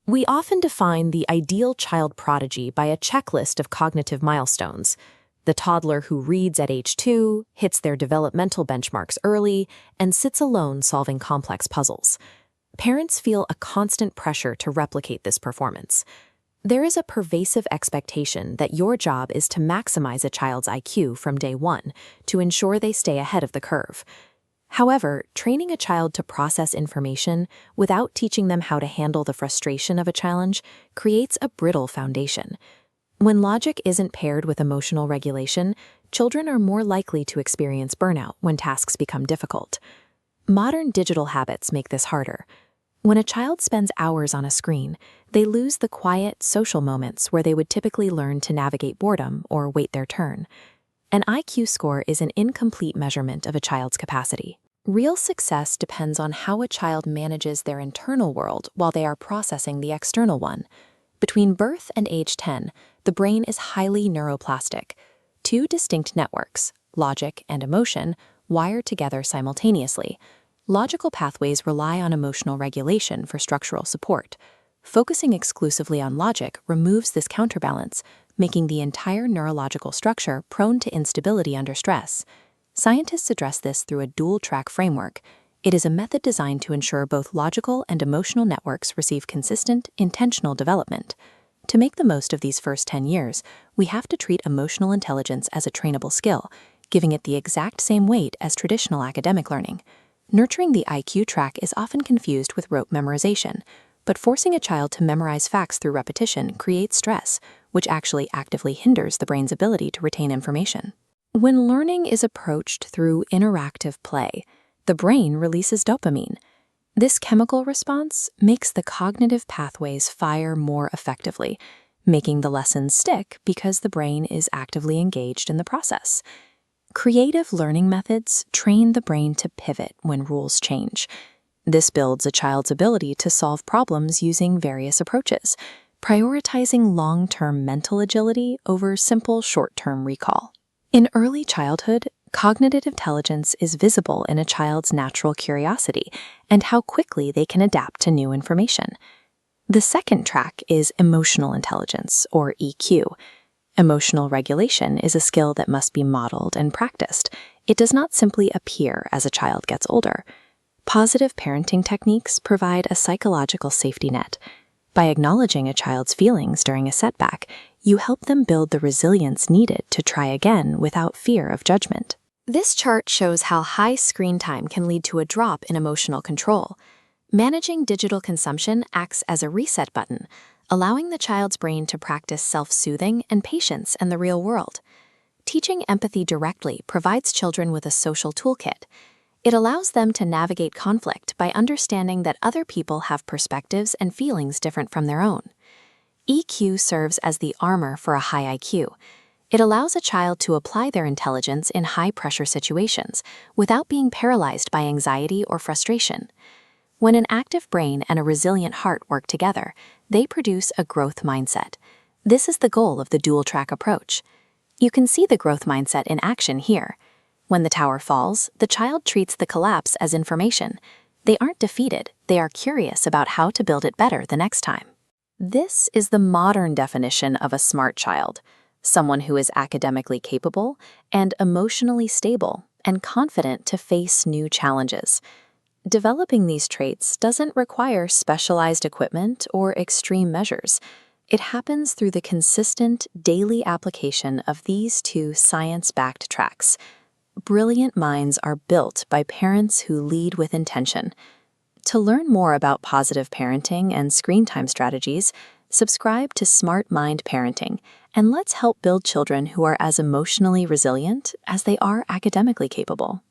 We often define the ideal child prodigy by a checklist of cognitive milestones. The toddler who reads at age 2, hits their developmental benchmarks early, and sits alone solving complex puzzles. Parents feel a constant pressure to replicate this performance. There is a pervasive expectation that your job is to maximize a child's IQ from day one to ensure they stay ahead of the curve. However, training a child to process information without teaching them how to handle the frustration of a challenge creates a brittle foundation. When logic isn't paired with emotional regulation, children are more likely to experience burnout when tasks become difficult. Modern digital habits make this harder. When a child spends hours on a screen, they lose the quiet, social moments where they would typically learn to navigate boredom or wait their turn. An IQ score is an incomplete measurement of a child's capacity. Real success depends on how a child manages their internal world while they are processing the external one. Between birth and age 10, the brain is highly neuroplastic. Two distinct networks, logic and emotion, wire together simultaneously. Logical pathways rely on emotional regulation for structural support. Focusing exclusively on logic removes this counterbalance, making the entire neurological structure prone to instability under stress. Scientists address this through a dual-track framework. It is a method designed to ensure both logical and emotional networks receive consistent, intentional development. To make the most of these first 10 years, we have to treat emotional intelligence as a trainable skill, giving it the exact same weight as traditional academic learning. Nurturing the IQ track is often confused with rote memorization, but forcing a child to memorize facts through repetition creates stress, which actually actively hinders the brain's ability to retain information. When learning is approached through interactive play, the brain releases dopamine. This chemical response makes the cognitive pathways fire more effectively, making the lessons stick because the brain is actively engaged in the process. Creative learning methods train the brain to pivot when rules change. This builds a child's ability to solve problems using various approaches, prioritizing long-term mental agility over simple short-term recall. In early childhood, cognitive intelligence is visible in a child's natural curiosity and how quickly they can adapt to new information. The second track is emotional intelligence, or EQ. Emotional regulation is a skill that must be modeled and practiced. It does not simply appear as a child gets older. Positive parenting techniques provide a psychological safety net. By acknowledging a child's feelings during a setback, you help them build the resilience needed to try again without fear of judgment. This chart shows how high screen time can lead to a drop in emotional control. Managing digital consumption acts as a reset button, allowing the child's brain to practice self-soothing and patience in the real world. Teaching empathy directly provides children with a social toolkit. It allows them to navigate conflict by understanding that other people have perspectives and feelings different from their own. EQ serves as the armor for a high IQ. It allows a child to apply their intelligence in high-pressure situations without being paralyzed by anxiety or frustration. When an active brain and a resilient heart work together, they produce a growth mindset. This is the goal of the dual-track approach. You can see the growth mindset in action here. When the tower falls, the child treats the collapse as information. They aren't defeated, they are curious about how to build it better the next time. This is the modern definition of a smart child, someone who is academically capable and emotionally stable and confident to face new challenges. Developing these traits doesn't require specialized equipment or extreme measures. It happens through the consistent, daily application of these two science-backed tracks. Brilliant minds are built by parents who lead with intention. To learn more about positive parenting and screen time strategies, subscribe to Smart Mind Parenting, and let's help build children who are as emotionally resilient as they are academically capable.